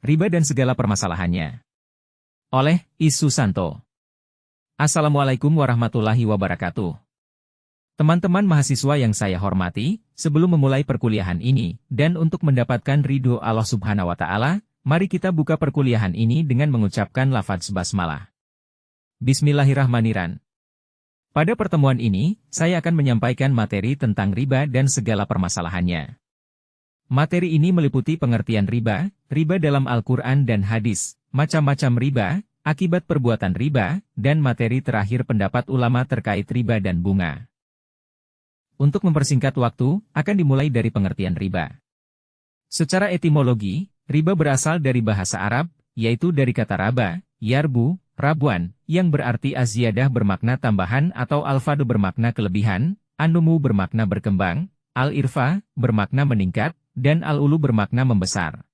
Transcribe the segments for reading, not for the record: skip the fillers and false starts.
Riba dan segala permasalahannya. Oleh Is Susanto. Assalamualaikum warahmatullahi wabarakatuh. Teman-teman mahasiswa yang saya hormati, sebelum memulai perkuliahan ini, dan untuk mendapatkan ridho Allah Subhanahu wa Ta'ala, mari kita buka perkuliahan ini dengan mengucapkan lafaz basmalah. Bismillahirrahmanirrahim. Pada pertemuan ini, saya akan menyampaikan materi tentang riba dan segala permasalahannya. Materi ini meliputi pengertian riba, riba dalam Al-Quran dan hadis, macam-macam riba, akibat perbuatan riba, dan materi terakhir pendapat ulama terkait riba dan bunga. Untuk mempersingkat waktu, akan dimulai dari pengertian riba. Secara etimologi, riba berasal dari bahasa Arab, yaitu dari kata raba, yarbu, rabuan, yang berarti az-ziyadah bermakna tambahan atau al-fadl bermakna kelebihan, an-numu bermakna berkembang, al-irfa bermakna meningkat, dan al-ulu bermakna membesar.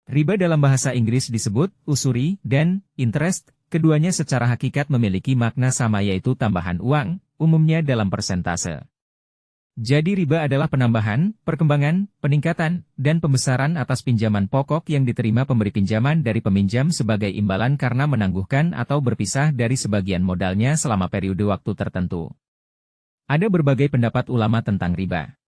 Riba dalam bahasa Inggris disebut usuri dan interest, keduanya secara hakikat memiliki makna sama yaitu tambahan uang, umumnya dalam persentase. Jadi riba adalah penambahan, perkembangan, peningkatan, dan pembesaran atas pinjaman pokok yang diterima pemberi pinjaman dari peminjam sebagai imbalan karena menangguhkan atau berpisah dari sebagian modalnya selama periode waktu tertentu. Ada berbagai pendapat ulama tentang riba.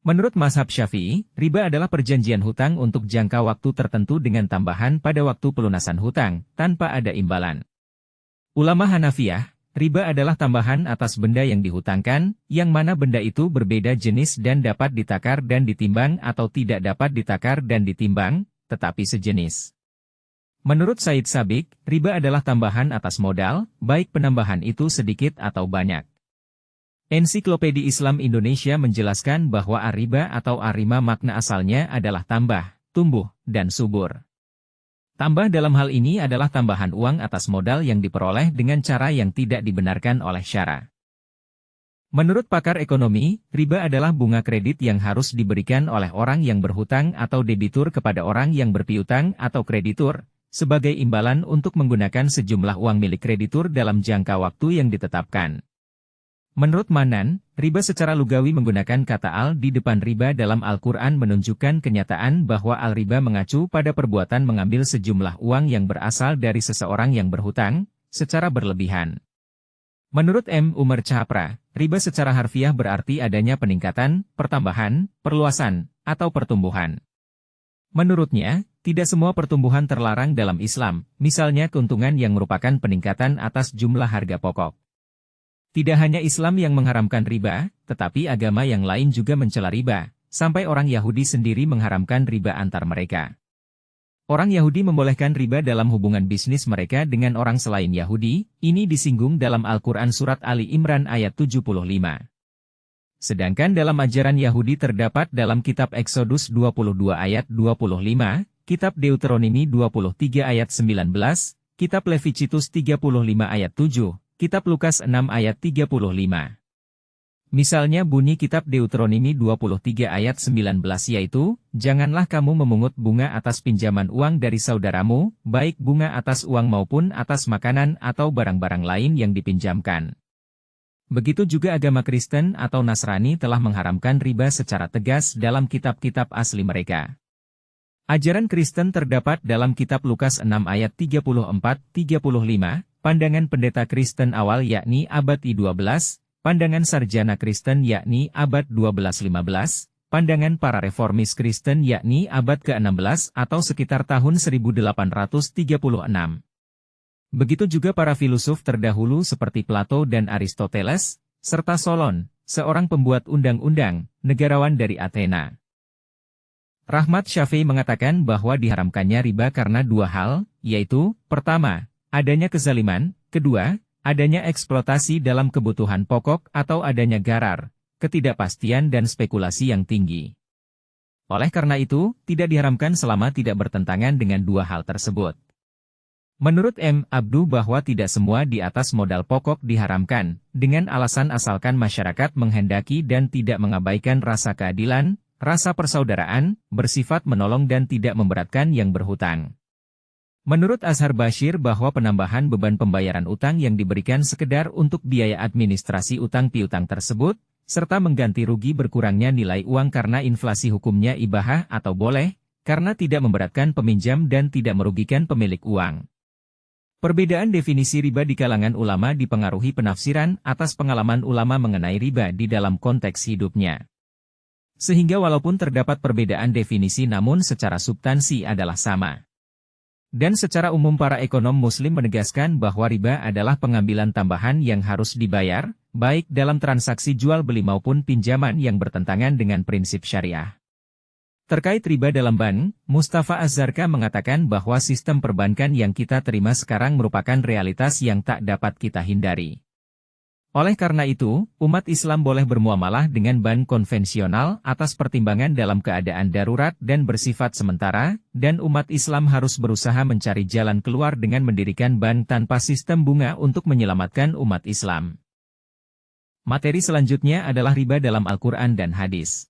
Menurut mazhab Syafi'i, riba adalah perjanjian hutang untuk jangka waktu tertentu dengan tambahan pada waktu pelunasan hutang, tanpa ada imbalan. Ulama Hanafiyah, riba adalah tambahan atas benda yang dihutangkan, yang mana benda itu berbeda jenis dan dapat ditakar dan ditimbang atau tidak dapat ditakar dan ditimbang, tetapi sejenis. Menurut Said Sabiq, riba adalah tambahan atas modal, baik penambahan itu sedikit atau banyak. Ensiklopedia Islam Indonesia menjelaskan bahwa riba atau arima makna asalnya adalah tambah, tumbuh, dan subur. Tambah dalam hal ini adalah tambahan uang atas modal yang diperoleh dengan cara yang tidak dibenarkan oleh syara. Menurut pakar ekonomi, riba adalah bunga kredit yang harus diberikan oleh orang yang berhutang atau debitur kepada orang yang berpiutang atau kreditur, sebagai imbalan untuk menggunakan sejumlah uang milik kreditur dalam jangka waktu yang ditetapkan. Menurut Manan, riba secara lugawi menggunakan kata al di depan riba dalam Al-Quran menunjukkan kenyataan bahwa al-riba mengacu pada perbuatan mengambil sejumlah uang yang berasal dari seseorang yang berhutang, secara berlebihan. Menurut M. Umar Chapra, riba secara harfiah berarti adanya peningkatan, pertambahan, perluasan, atau pertumbuhan. Menurutnya, tidak semua pertumbuhan terlarang dalam Islam, misalnya keuntungan yang merupakan peningkatan atas jumlah harga pokok. Tidak hanya Islam yang mengharamkan riba, tetapi agama yang lain juga mencela riba, sampai orang Yahudi sendiri mengharamkan riba antar mereka. Orang Yahudi membolehkan riba dalam hubungan bisnis mereka dengan orang selain Yahudi, ini disinggung dalam Al-Quran Surat Ali Imran ayat 75. Sedangkan dalam ajaran Yahudi terdapat dalam kitab Exodus 22 ayat 25, kitab Deuteronomi 23 ayat 19, kitab Leviticus 35 ayat 7, Kitab Lukas 6 ayat 35. Misalnya bunyi kitab Deuteronomi 23 ayat 19 yaitu, janganlah kamu memungut bunga atas pinjaman uang dari saudaramu, baik bunga atas uang maupun atas makanan atau barang-barang lain yang dipinjamkan. Begitu juga agama Kristen atau Nasrani telah mengharamkan riba secara tegas dalam kitab-kitab asli mereka. Ajaran Kristen terdapat dalam kitab Lukas 6 ayat 34-35, pandangan pendeta Kristen awal yakni abad I-12, pandangan sarjana Kristen yakni abad 12-15, pandangan para reformis Kristen yakni abad ke-16 atau sekitar tahun 1836. Begitu juga para filosof terdahulu seperti Plato dan Aristoteles, serta Solon, seorang pembuat undang-undang, negarawan dari Athena. Rahmat Syafi'i mengatakan bahwa diharamkannya riba karena dua hal, yaitu, pertama, adanya kezaliman, kedua, adanya eksploitasi dalam kebutuhan pokok atau adanya garar, ketidakpastian dan spekulasi yang tinggi. Oleh karena itu, tidak diharamkan selama tidak bertentangan dengan dua hal tersebut. Menurut M. Abdu bahwa tidak semua di atas modal pokok diharamkan, dengan alasan asalkan masyarakat menghendaki dan tidak mengabaikan rasa keadilan, rasa persaudaraan, bersifat menolong dan tidak memberatkan yang berhutang. Menurut Azhar Bashir bahwa penambahan beban pembayaran utang yang diberikan sekedar untuk biaya administrasi utang piutang tersebut, serta mengganti rugi berkurangnya nilai uang karena inflasi hukumnya ibahah atau boleh, karena tidak memberatkan peminjam dan tidak merugikan pemilik uang. Perbedaan definisi riba di kalangan ulama dipengaruhi penafsiran atas pengalaman ulama mengenai riba di dalam konteks hidupnya. Sehingga walaupun terdapat perbedaan definisi namun secara substansi adalah sama. Dan secara umum para ekonom muslim menegaskan bahwa riba adalah pengambilan tambahan yang harus dibayar, baik dalam transaksi jual beli maupun pinjaman yang bertentangan dengan prinsip syariah. Terkait riba dalam bank, Mustafa Az-Zarqa mengatakan bahwa sistem perbankan yang kita terima sekarang merupakan realitas yang tak dapat kita hindari. Oleh karena itu, umat Islam boleh bermuamalah dengan bank konvensional atas pertimbangan dalam keadaan darurat dan bersifat sementara, dan umat Islam harus berusaha mencari jalan keluar dengan mendirikan bank tanpa sistem bunga untuk menyelamatkan umat Islam. Materi selanjutnya adalah riba dalam Al-Quran dan hadis.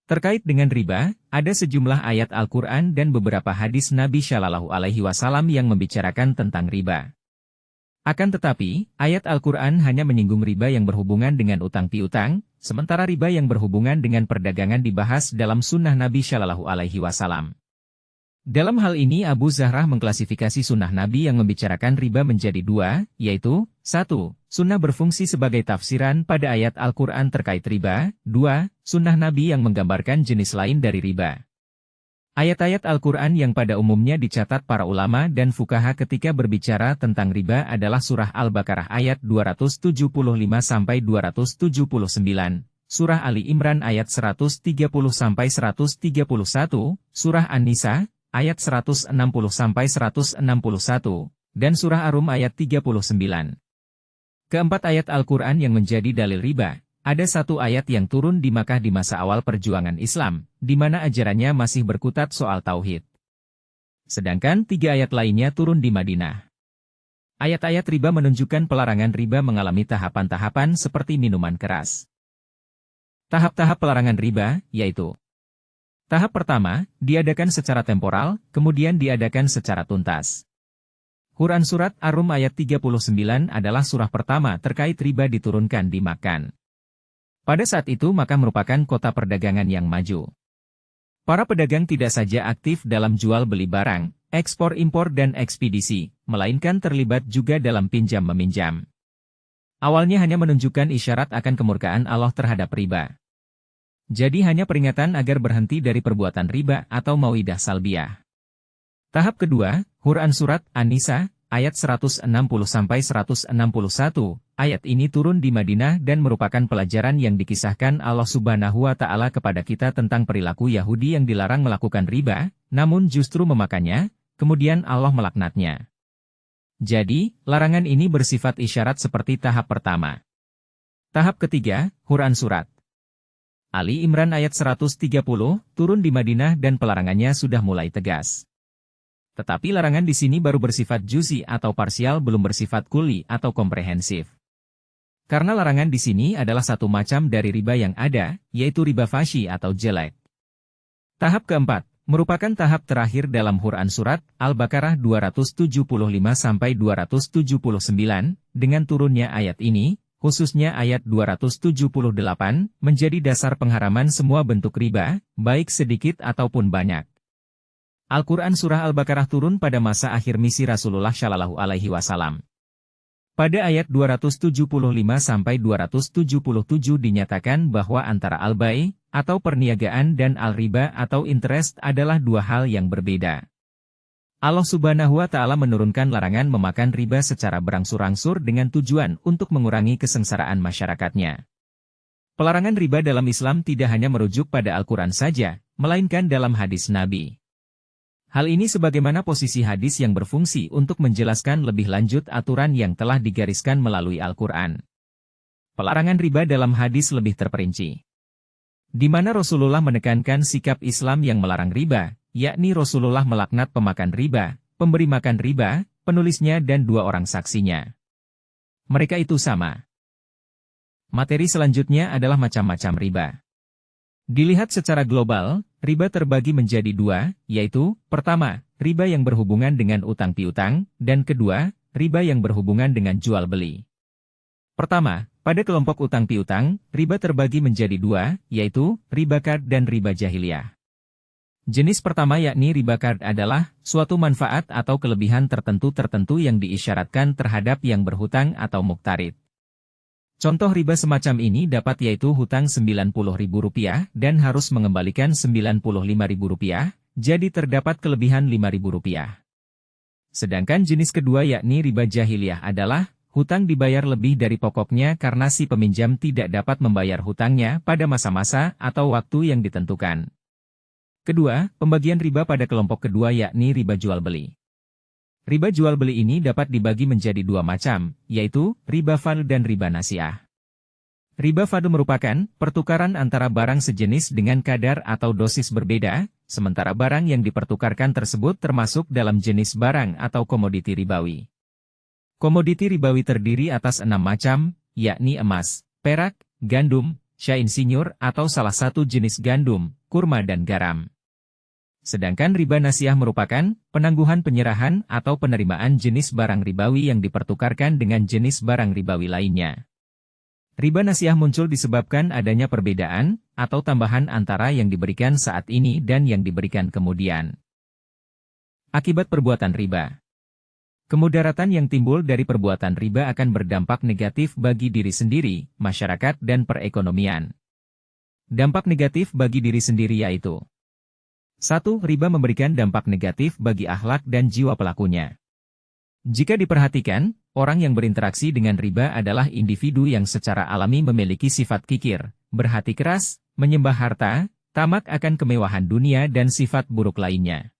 Terkait dengan riba, ada sejumlah ayat Al-Quran dan beberapa hadis Nabi Shallallahu Alaihi Wasallam yang membicarakan tentang riba. Akan tetapi, ayat Al-Quran hanya menyinggung riba yang berhubungan dengan utang piutang, sementara riba yang berhubungan dengan perdagangan dibahas dalam sunnah Nabi Shallallahu Alaihi Wasallam. Dalam hal ini Abu Zahrah mengklasifikasi sunnah Nabi yang membicarakan riba menjadi dua, yaitu 1. Sunnah berfungsi sebagai tafsiran pada ayat Al-Quran terkait riba, 2. Sunnah Nabi yang menggambarkan jenis lain dari riba. Ayat-ayat Al-Quran yang pada umumnya dicatat para ulama dan fuqaha ketika berbicara tentang riba adalah Surah Al-Baqarah ayat 275-279, Surah Ali Imran ayat 130-131, Surah An-Nisa ayat 160-161, dan Surah Ar-Rum ayat 39. Keempat ayat Al-Quran yang menjadi dalil riba. Ada satu ayat yang turun di Makkah di masa awal perjuangan Islam, di mana ajarannya masih berkutat soal tauhid. Sedangkan 3 ayat lainnya turun di Madinah. Ayat-ayat riba menunjukkan pelarangan riba mengalami tahapan-tahapan seperti minuman keras. Tahap-tahap pelarangan riba, yaitu: tahap pertama, diadakan secara temporal, kemudian diadakan secara tuntas. Quran Surat Ar-Rum ayat 39 adalah surah pertama terkait riba diturunkan di Makkah. Pada saat itu Makkah merupakan kota perdagangan yang maju. Para pedagang tidak saja aktif dalam jual beli barang, ekspor-impor dan ekspedisi, melainkan terlibat juga dalam pinjam-meminjam. Awalnya hanya menunjukkan isyarat akan kemurkaan Allah terhadap riba. Jadi hanya peringatan agar berhenti dari perbuatan riba atau mau'idah salbiyah. Tahap kedua, Quran Surat An-Nisa, ayat 160-161, ayat ini turun di Madinah dan merupakan pelajaran yang dikisahkan Allah Subhanahu wa Ta'ala kepada kita tentang perilaku Yahudi yang dilarang melakukan riba, namun justru memakannya, kemudian Allah melaknatnya. Jadi, larangan ini bersifat isyarat seperti tahap pertama. Tahap ketiga, Quran Surat Ali Imran ayat 130, turun di Madinah dan pelarangannya sudah mulai tegas. Tetapi larangan di sini baru bersifat juz'i atau parsial, belum bersifat kulli atau komprehensif. Karena larangan di sini adalah satu macam dari riba yang ada, yaitu riba fasyi atau jelek. Tahap keempat, merupakan tahap terakhir dalam Quran Surat Al-Baqarah 275-279, dengan turunnya ayat ini, khususnya ayat 278, menjadi dasar pengharaman semua bentuk riba, baik sedikit ataupun banyak. Al-Quran Surah Al-Baqarah turun pada masa akhir misi Rasulullah Shallallahu Alaihi Wasallam. Pada ayat 275-277 dinyatakan bahwa antara al-bai, atau perniagaan dan al-riba atau interest adalah dua hal yang berbeda. Allah Subhanahu wa Ta'ala menurunkan larangan memakan riba secara berangsur-angsur dengan tujuan untuk mengurangi kesengsaraan masyarakatnya. Pelarangan riba dalam Islam tidak hanya merujuk pada Al-Quran saja, melainkan dalam hadis Nabi. Hal ini sebagaimana posisi hadis yang berfungsi untuk menjelaskan lebih lanjut aturan yang telah digariskan melalui Al-Quran. Pelarangan riba dalam hadis lebih terperinci, di mana Rasulullah menekankan sikap Islam yang melarang riba, yakni Rasulullah melaknat pemakan riba, pemberi makan riba, penulisnya dan 2 orang saksinya. Mereka itu sama. Materi selanjutnya adalah macam-macam riba. Dilihat secara global, riba terbagi menjadi 2, yaitu, pertama, riba yang berhubungan dengan utang piutang, dan kedua, riba yang berhubungan dengan jual beli. Pertama, pada kelompok utang piutang, riba terbagi menjadi 2, yaitu, riba qard dan riba jahiliyah. Jenis pertama yakni riba qard adalah suatu manfaat atau kelebihan tertentu yang diisyaratkan terhadap yang berhutang atau muqtarid. Contoh riba semacam ini dapat yaitu hutang Rp90.000 dan harus mengembalikan Rp95.000, jadi terdapat kelebihan Rp5.000. Sedangkan jenis kedua yakni riba jahiliyah adalah hutang dibayar lebih dari pokoknya karena si peminjam tidak dapat membayar hutangnya pada masa-masa atau waktu yang ditentukan. Kedua, pembagian riba pada kelompok kedua yakni riba jual-beli. Riba jual-beli ini dapat dibagi menjadi dua macam, yaitu riba fadl dan riba nasiah. Riba fadl merupakan pertukaran antara barang sejenis dengan kadar atau dosis berbeda, sementara barang yang dipertukarkan tersebut termasuk dalam jenis barang atau komoditi ribawi. Komoditi ribawi terdiri atas 6 macam, yakni emas, perak, gandum, syah insinyur atau salah satu jenis gandum, kurma dan garam. Sedangkan riba nasiah merupakan penangguhan penyerahan atau penerimaan jenis barang ribawi yang dipertukarkan dengan jenis barang ribawi lainnya. Riba nasiah muncul disebabkan adanya perbedaan atau tambahan antara yang diberikan saat ini dan yang diberikan kemudian. Akibat perbuatan riba. Kemudaratan yang timbul dari perbuatan riba akan berdampak negatif bagi diri sendiri, masyarakat dan perekonomian. Dampak negatif bagi diri sendiri yaitu 1. Riba memberikan dampak negatif bagi akhlak dan jiwa pelakunya. Jika diperhatikan, orang yang berinteraksi dengan riba adalah individu yang secara alami memiliki sifat kikir, berhati keras, menyembah harta, tamak akan kemewahan dunia dan sifat buruk lainnya.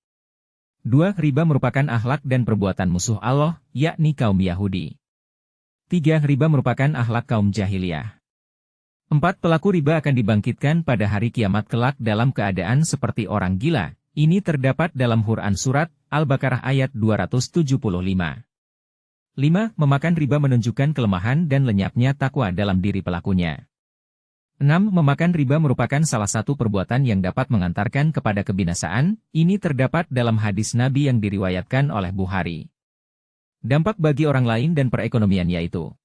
2. Riba merupakan akhlak dan perbuatan musuh Allah, yakni kaum Yahudi. 3. Riba merupakan akhlak kaum jahiliyah. 4. Pelaku riba akan dibangkitkan pada hari kiamat kelak dalam keadaan seperti orang gila. Ini terdapat dalam Quran Surat Al-Baqarah ayat 275. 5. Memakan riba menunjukkan kelemahan dan lenyapnya takwa dalam diri pelakunya. 6. Memakan riba merupakan salah satu perbuatan yang dapat mengantarkan kepada kebinasaan. Ini terdapat dalam hadis Nabi yang diriwayatkan oleh Bukhari. Dampak bagi orang lain dan perekonomian yaitu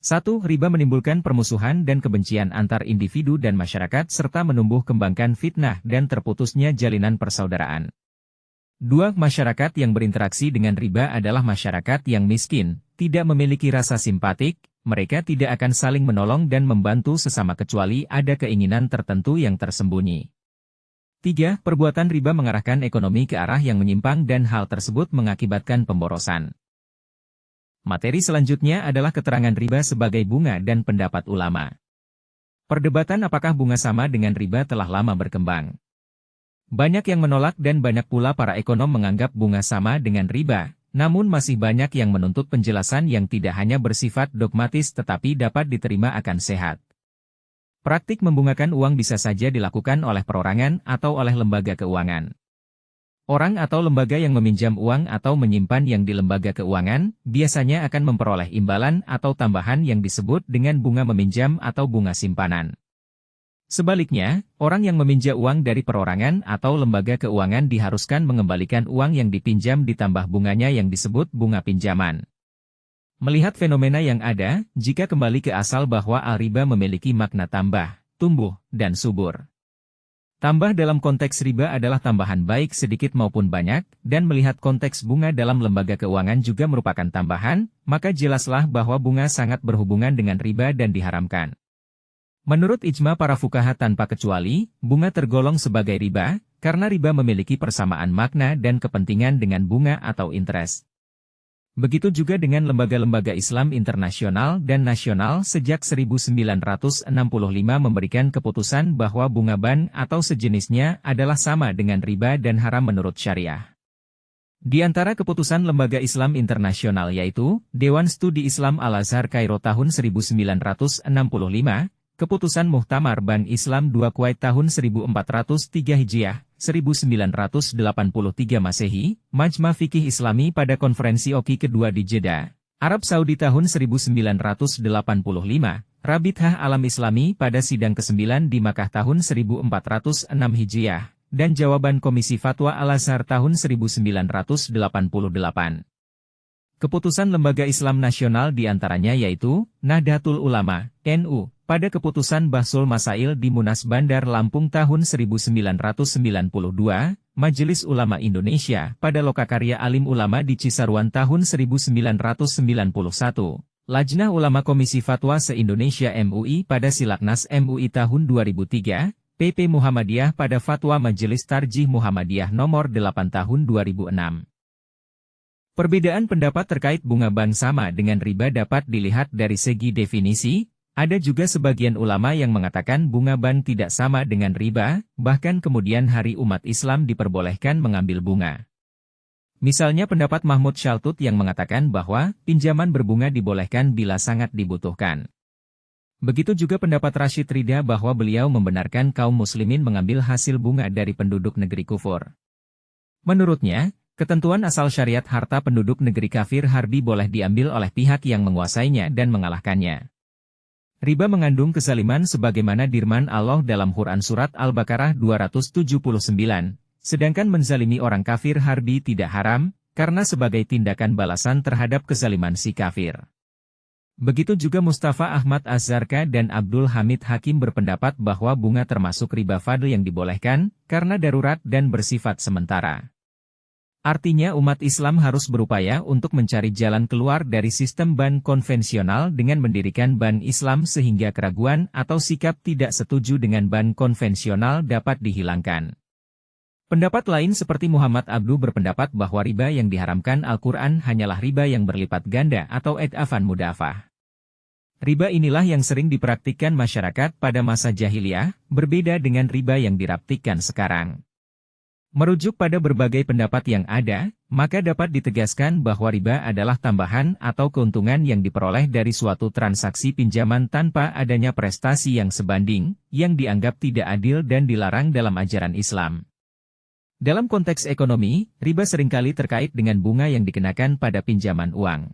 1. Riba menimbulkan permusuhan dan kebencian antar individu dan masyarakat serta menumbuh kembangkan fitnah dan terputusnya jalinan persaudaraan. 2. Masyarakat yang berinteraksi dengan riba adalah masyarakat yang miskin, tidak memiliki rasa simpatik, mereka tidak akan saling menolong dan membantu sesama kecuali ada keinginan tertentu yang tersembunyi. 3. Perbuatan riba mengarahkan ekonomi ke arah yang menyimpang dan hal tersebut mengakibatkan pemborosan. Materi selanjutnya adalah keterangan riba sebagai bunga dan pendapat ulama. Perdebatan apakah bunga sama dengan riba telah lama berkembang. Banyak yang menolak dan banyak pula para ekonom menganggap bunga sama dengan riba, namun masih banyak yang menuntut penjelasan yang tidak hanya bersifat dogmatis tetapi dapat diterima akan sehat. Praktik membungakan uang bisa saja dilakukan oleh perorangan atau oleh lembaga keuangan. Orang atau lembaga yang meminjam uang atau menyimpan yang di lembaga keuangan, biasanya akan memperoleh imbalan atau tambahan yang disebut dengan bunga meminjam atau bunga simpanan. Sebaliknya, orang yang meminjam uang dari perorangan atau lembaga keuangan diharuskan mengembalikan uang yang dipinjam ditambah bunganya yang disebut bunga pinjaman. Melihat fenomena yang ada, jika kembali ke asal bahwa al-riba memiliki makna tambah, tumbuh, dan subur. Tambah dalam konteks riba adalah tambahan baik sedikit maupun banyak, dan melihat konteks bunga dalam lembaga keuangan juga merupakan tambahan, maka jelaslah bahwa bunga sangat berhubungan dengan riba dan diharamkan. Menurut ijma para fuqaha tanpa kecuali, bunga tergolong sebagai riba, karena riba memiliki persamaan makna dan kepentingan dengan bunga atau interest. Begitu juga dengan lembaga-lembaga Islam internasional dan nasional sejak 1965 memberikan keputusan bahwa bunga ban atau sejenisnya adalah sama dengan riba dan haram menurut syariah. Di antara keputusan lembaga Islam internasional yaitu Dewan Studi Islam Al-Azhar Kairo tahun 1965, Keputusan Muhtamar Ban Islam II Kuwait tahun 1403 Hijriah, 1983 Masehi, Majma Fikih Islami pada konferensi Oki kedua di Jeddah, Arab Saudi tahun 1985, Rabithah Alam Islami pada sidang ke-9 di Makkah tahun 1406 Hijriah, dan jawaban Komisi Fatwa Al-Azhar tahun 1988. Keputusan Lembaga Islam Nasional diantaranya yaitu Nahdlatul Ulama, NU, pada keputusan Bahsul Masail di Munas Bandar Lampung tahun 1992, Majelis Ulama Indonesia pada Lokakarya Alim Ulama di Cisarua tahun 1991, Lajnah Ulama Komisi Fatwa se-Indonesia MUI pada Silaknas MUI tahun 2003, PP Muhammadiyah pada Fatwa Majelis Tarjih Muhammadiyah nomor 8 tahun 2006. Perbedaan pendapat terkait bunga bank sama dengan riba dapat dilihat dari segi definisi. Ada juga sebagian ulama yang mengatakan bunga bank tidak sama dengan riba, bahkan kemudian hari umat Islam diperbolehkan mengambil bunga. Misalnya pendapat Mahmud Shaltut yang mengatakan bahwa pinjaman berbunga dibolehkan bila sangat dibutuhkan. Begitu juga pendapat Rashid Ridha bahwa beliau membenarkan kaum muslimin mengambil hasil bunga dari penduduk negeri kufur. Menurutnya, ketentuan asal syariat harta penduduk negeri kafir harbi boleh diambil oleh pihak yang menguasainya dan mengalahkannya. Riba mengandung kezaliman sebagaimana firman Allah dalam Quran Surat Al-Baqarah 279, sedangkan menzalimi orang kafir harbi tidak haram, karena sebagai tindakan balasan terhadap kezaliman si kafir. Begitu juga Mustafa Ahmad Az-Zarqa dan Abdul Hamid Hakim berpendapat bahwa bunga termasuk riba fadl yang dibolehkan, karena darurat dan bersifat sementara. Artinya umat Islam harus berupaya untuk mencari jalan keluar dari sistem bank konvensional dengan mendirikan bank Islam sehingga keraguan atau sikap tidak setuju dengan bank konvensional dapat dihilangkan. Pendapat lain seperti Muhammad Abdu berpendapat bahwa riba yang diharamkan Al-Quran hanyalah riba yang berlipat ganda atau ed'afan mudafah. Riba inilah yang sering dipraktikkan masyarakat pada masa jahiliyah, berbeda dengan riba yang diraptikkan sekarang. Merujuk pada berbagai pendapat yang ada, maka dapat ditegaskan bahwa riba adalah tambahan atau keuntungan yang diperoleh dari suatu transaksi pinjaman tanpa adanya prestasi yang sebanding, yang dianggap tidak adil dan dilarang dalam ajaran Islam. Dalam konteks ekonomi, riba seringkali terkait dengan bunga yang dikenakan pada pinjaman uang.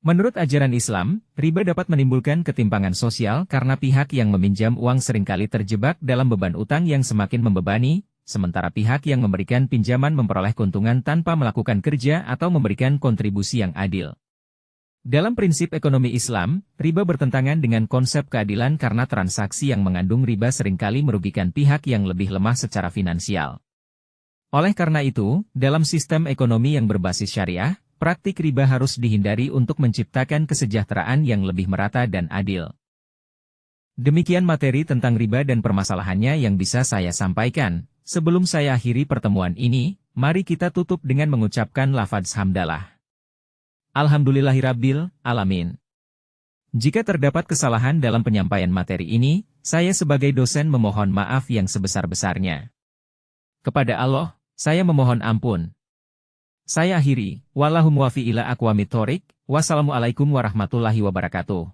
Menurut ajaran Islam, riba dapat menimbulkan ketimpangan sosial karena pihak yang meminjam uang seringkali terjebak dalam beban utang yang semakin membebani, sementara pihak yang memberikan pinjaman memperoleh keuntungan tanpa melakukan kerja atau memberikan kontribusi yang adil. Dalam prinsip ekonomi Islam, riba bertentangan dengan konsep keadilan karena transaksi yang mengandung riba seringkali merugikan pihak yang lebih lemah secara finansial. Oleh karena itu, dalam sistem ekonomi yang berbasis syariah, praktik riba harus dihindari untuk menciptakan kesejahteraan yang lebih merata dan adil. Demikian materi tentang riba dan permasalahannya yang bisa saya sampaikan. Sebelum saya akhiri pertemuan ini, mari kita tutup dengan mengucapkan lafaz hamdalah. Alhamdulillahirabbil alamin. Jika terdapat kesalahan dalam penyampaian materi ini, saya sebagai dosen memohon maaf yang sebesar-besarnya. Kepada Allah, saya memohon ampun. Saya akhiri, wallahum muwaffiq ila aqwamit thoriq, wassalamualaikum warahmatullahi wabarakatuh.